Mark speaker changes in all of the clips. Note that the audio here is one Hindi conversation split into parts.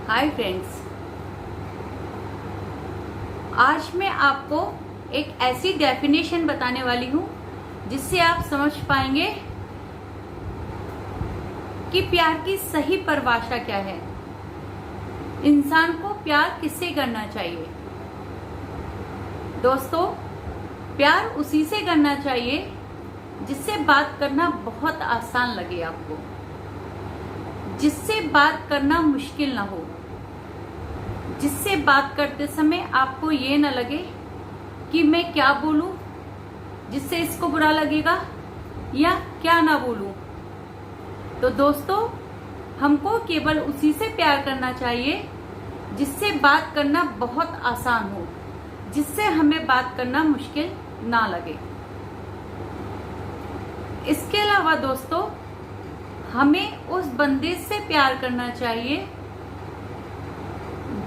Speaker 1: हाय फ्रेंड्स, आज मैं आपको एक ऐसी डेफिनेशन बताने वाली हूँ जिससे आप समझ पाएंगे कि प्यार की सही परिभाषा क्या है। इंसान को प्यार किससे करना चाहिए? दोस्तों, प्यार उसी से करना चाहिए जिससे बात करना बहुत आसान लगे आपको, जिससे बात करना मुश्किल ना हो, जिससे बात करते समय आपको ये ना लगे कि मैं क्या बोलूं जिससे इसको बुरा लगेगा या क्या ना बोलूं। तो दोस्तों, हमको केवल उसी से प्यार करना चाहिए जिससे बात करना बहुत आसान हो, जिससे हमें बात करना मुश्किल ना लगे। इसके अलावा दोस्तों, हमें उस बंदे से प्यार करना चाहिए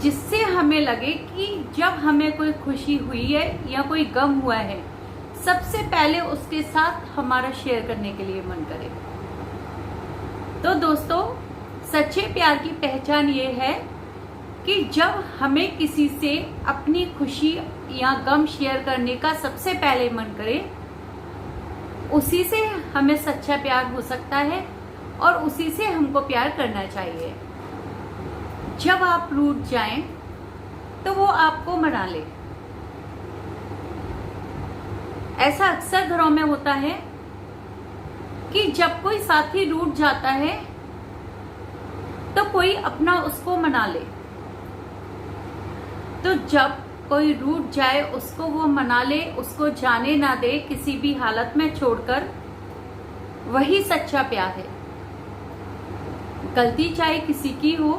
Speaker 1: जिससे हमें लगे कि जब हमें कोई खुशी हुई है या कोई गम हुआ है, सबसे पहले उसके साथ हमारा शेयर करने के लिए मन करे। तो दोस्तों, सच्चे प्यार की पहचान ये है कि जब हमें किसी से अपनी खुशी या गम शेयर करने का सबसे पहले मन करे, उसी से हमें सच्चा प्यार हो सकता है और उसी से हमको प्यार करना चाहिए। जब आप रूठ जाएं तो वो आपको मना ले। ऐसा अक्सर घरों में होता है कि जब कोई साथी रूठ जाता है तो कोई अपना उसको मना ले। तो जब कोई रूठ जाए उसको वो मना ले, उसको जाने ना दे किसी भी हालत में छोड़कर, वही सच्चा प्यार है। गलती चाहे किसी की हो,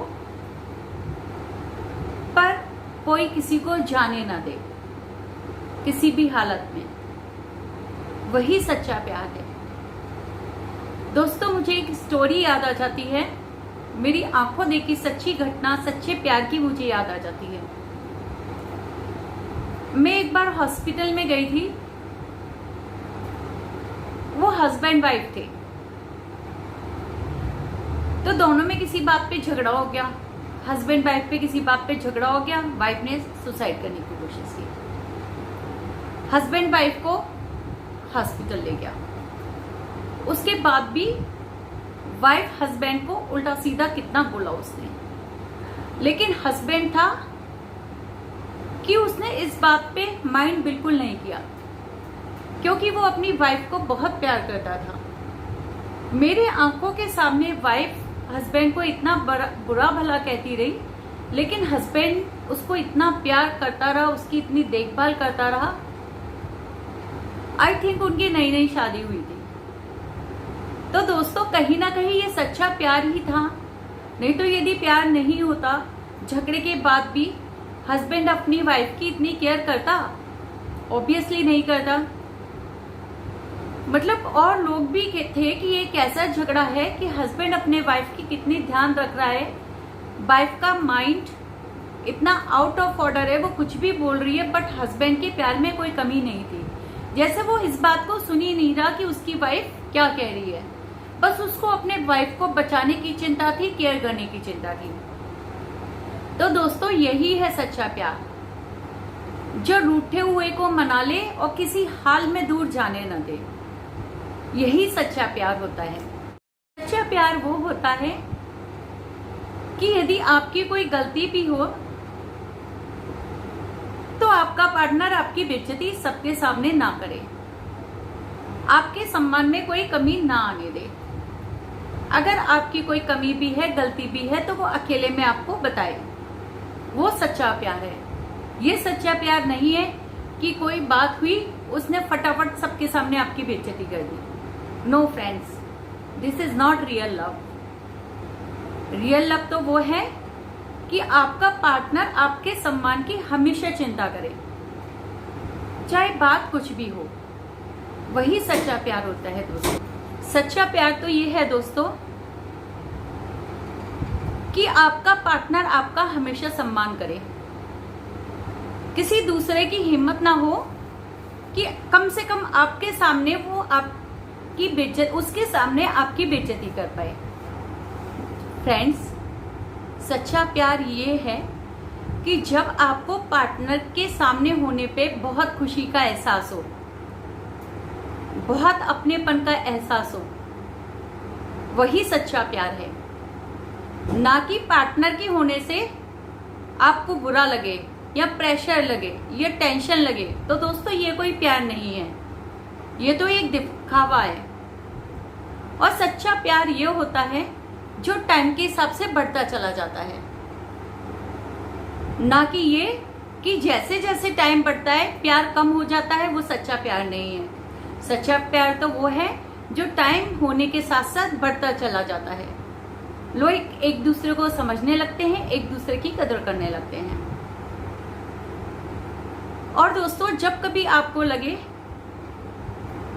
Speaker 1: पर कोई किसी को जाने ना दे किसी भी हालत में, वही सच्चा प्यार है। दोस्तों, मुझे एक स्टोरी याद आ जाती है, मेरी आंखों देखी सच्ची घटना, सच्चे प्यार की मुझे याद आ जाती है। मैं एक बार हॉस्पिटल में गई थी। वो हस्बैंड वाइफ थे, तो दोनों में किसी बात पे झगड़ा हो गया। हस्बैंड वाइफ पे किसी बात पे झगड़ा हो गया, वाइफ ने सुसाइड करने की कोशिश की। हस्बैंड वाइफ को हॉस्पिटल ले गया। उसके बाद भी वाइफ हस्बैंड को उल्टा सीधा कितना बोला उसने, लेकिन हस्बैंड था कि उसने इस बात पे माइंड बिल्कुल नहीं किया, क्योंकि वो अपनी वाइफ को बहुत प्यार करता था। मेरे आंखों के सामने वाइफ हस्बैंड को इतना बुरा भला कहती रही, लेकिन हस्बैंड उसको इतना प्यार करता रहा, उसकी इतनी देखभाल करता रहा। आई थिंक उनकी नई नई शादी हुई थी। तो दोस्तों, कहीं ना कहीं ये सच्चा प्यार ही था। नहीं तो यदि प्यार नहीं होता, झगड़े के बाद भी हस्बैंड अपनी वाइफ की इतनी केयर करता? ऑब्वियसली नहीं करता। मतलब और लोग भी थे कि ये कैसा झगड़ा है कि हस्बैंड अपने वाइफ की कितनी ध्यान रख रहा है, वाइफ का माइंड इतना आउट ऑफ ऑर्डर है, वो कुछ भी बोल रही है, बट हस्बैंड के प्यार में कोई कमी नहीं थी। जैसे वो इस बात को सुन ही नहीं रहा कि उसकी वाइफ क्या कह रही है, बस उसको अपने वाइफ को बचाने की चिंता थी, केयर करने की चिंता थी। तो दोस्तों, यही है सच्चा प्यार, जो रूठे हुए को मना ले और किसी हाल में दूर जाने न दे। यही सच्चा प्यार होता है। सच्चा प्यार वो होता है कि यदि आपकी कोई गलती भी हो तो आपका पार्टनर आपकी बेइज्जती सबके सामने ना करे, आपके सम्मान में कोई कमी ना आने दे। अगर आपकी कोई कमी भी है, गलती भी है, तो वो अकेले में आपको बताए। वो सच्चा प्यार है। ये सच्चा प्यार नहीं है कि कोई बात हुई, उसने फटाफट सबके सामने आपकी बेइज्जती कर दी। No friends, this is not real love. Real love तो वो है कि आपका पार्टनर आपके सम्मान की हमेशा चिंता करे, चाहे बात कुछ भी हो। वही सच्चा प्यार होता है दोस्तों। सच्चा प्यार तो ये है दोस्तों कि आपका पार्टनर आपका हमेशा सम्मान करे, किसी दूसरे की हिम्मत ना हो कि कम से कम आपके सामने वो आपकी बेइज्जती, उसके सामने आपकी बेइज्जती कर पाए। फ्रेंड्स, सच्चा प्यार ये है कि जब आपको पार्टनर के सामने होने पे बहुत खुशी का एहसास हो, बहुत अपनेपन का एहसास हो, वही सच्चा प्यार है। ना कि पार्टनर के होने से आपको बुरा लगे या प्रेशर लगे या टेंशन लगे। तो दोस्तों ये कोई प्यार नहीं है, ये तो एक दिखावा है। और सच्चा प्यार ये होता है जो टाइम के हिसाब से बढ़ता चला जाता है, ना कि ये कि जैसे जैसे टाइम बढ़ता है प्यार कम हो जाता है। वो सच्चा प्यार नहीं है। सच्चा प्यार तो वो है जो टाइम होने के साथ साथ बढ़ता चला जाता है। लोग एक दूसरे को समझने लगते हैं, एक दूसरे की कदर करने लगते हैं। और दोस्तों जब कभी आपको लगे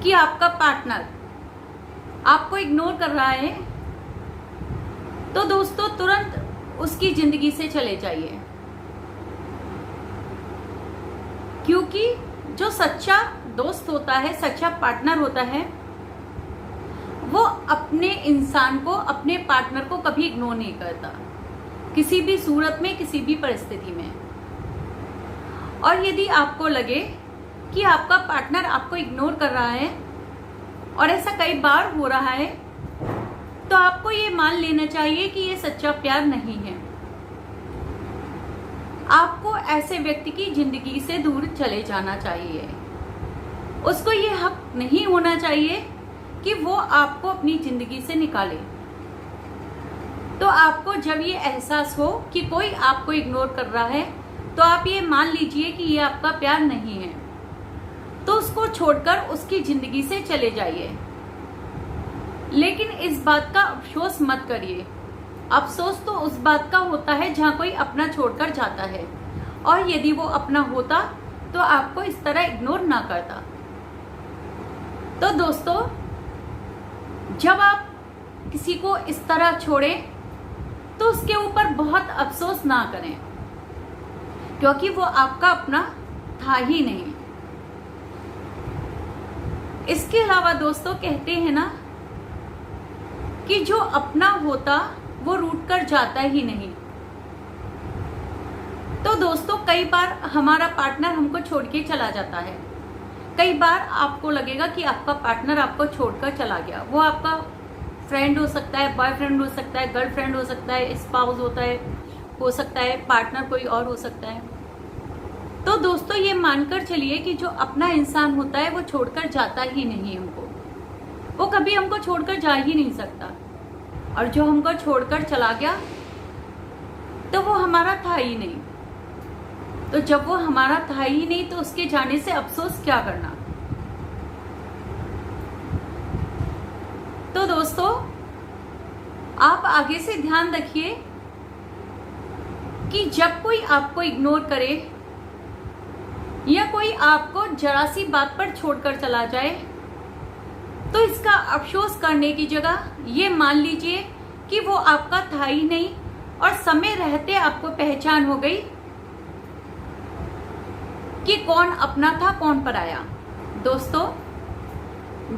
Speaker 1: कि आपका पार्टनर आपको इग्नोर कर रहा है, तो दोस्तों तुरंत उसकी जिंदगी से चले जाइए, क्योंकि जो सच्चा दोस्त होता है, सच्चा पार्टनर होता है, वो अपने इंसान को, अपने पार्टनर को कभी इग्नोर नहीं करता, किसी भी सूरत में, किसी भी परिस्थिति में। और यदि आपको लगे कि आपका पार्टनर आपको इग्नोर कर रहा है, और ऐसा कई बार हो रहा है, तो आपको ये मान लेना चाहिए कि ये सच्चा प्यार नहीं है। आपको ऐसे व्यक्ति की जिंदगी से दूर चले जाना चाहिए। उसको ये हक नहीं होना चाहिए कि वो आपको अपनी जिंदगी से निकाले। तो आपको जब ये एहसास हो कि कोई आपको इग्नोर कर रहा है, तो आप ये मान लीजिए कि ये आपका प्यार नहीं है, तो उसको छोड़कर उसकी जिंदगी से चले जाइए। लेकिन इस बात का अफसोस मत करिए। अफसोस तो उस बात का होता है जहां कोई अपना छोड़कर जाता है, और यदि वो अपना होता तो आपको इस तरह इग्नोर ना करता। तो दोस्तों जब आप किसी को इस तरह छोड़ें, तो उसके ऊपर बहुत अफसोस ना करें, क्योंकि वो आपका अपना था ही नहीं। इसके अलावा दोस्तों कहते हैं ना कि जो अपना होता वो रूठ कर जाता ही नहीं। तो दोस्तों कई बार हमारा पार्टनर हमको छोड़ के चला जाता है। कई बार आपको लगेगा कि आपका पार्टनर आपको छोड़कर चला गया। वो आपका फ्रेंड हो सकता है, बॉयफ्रेंड हो सकता है, गर्लफ्रेंड हो सकता है, स्पाउस हो सकता है, पार्टनर कोई और हो सकता है। तो दोस्तों ये मानकर चलिए कि जो अपना इंसान होता है वो छोड़कर जाता ही नहीं हमको। वो कभी हमको छोड़कर जा ही नहीं सकता, और जो हमको छोड़कर चला गया तो वो हमारा था ही नहीं। तो जब वो हमारा था ही नहीं, तो उसके जाने से अफसोस क्या करना। तो दोस्तों आप आगे से ध्यान रखिए कि जब कोई आपको इग्नोर करे या कोई आपको जरा सी बात पर छोड़कर चला जाए, तो इसका अफसोस करने की जगह ये मान लीजिए कि वो आपका था ही नहीं, और समय रहते आपको पहचान हो गई कि कौन अपना था, कौन पराया। दोस्तों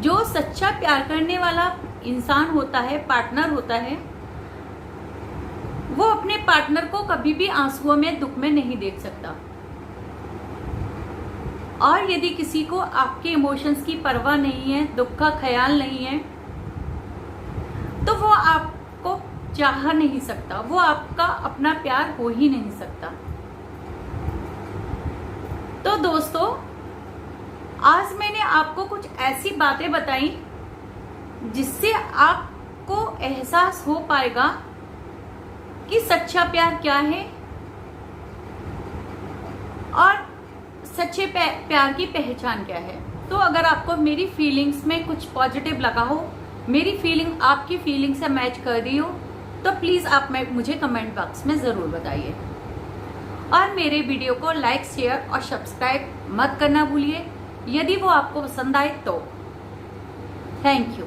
Speaker 1: जो सच्चा प्यार करने वाला इंसान होता है, पार्टनर होता है, वो अपने पार्टनर को कभी भी आंसुओं में, दुख में नहीं देख सकता। और यदि किसी को आपके इमोशंस की परवाह नहीं है, दुख का ख्याल नहीं है, तो वो आपको चाह नहीं सकता, वो आपका अपना प्यार हो ही नहीं सकता। तो दोस्तों आज मैंने आपको कुछ ऐसी बातें बताई जिससे आपको एहसास हो पाएगा कि सच्चा प्यार क्या है और सच्चे प्यार की पहचान क्या है। तो अगर आपको मेरी फीलिंग्स में कुछ पॉजिटिव लगा हो, मेरी फीलिंग आपकी फीलिंग से मैच कर रही हो, तो प्लीज आप मुझे कमेंट बॉक्स में जरूर बताइए। और मेरे वीडियो को लाइक, शेयर और सब्सक्राइब मत करना भूलिए, यदि वो आपको पसंद आए तो। Thank you.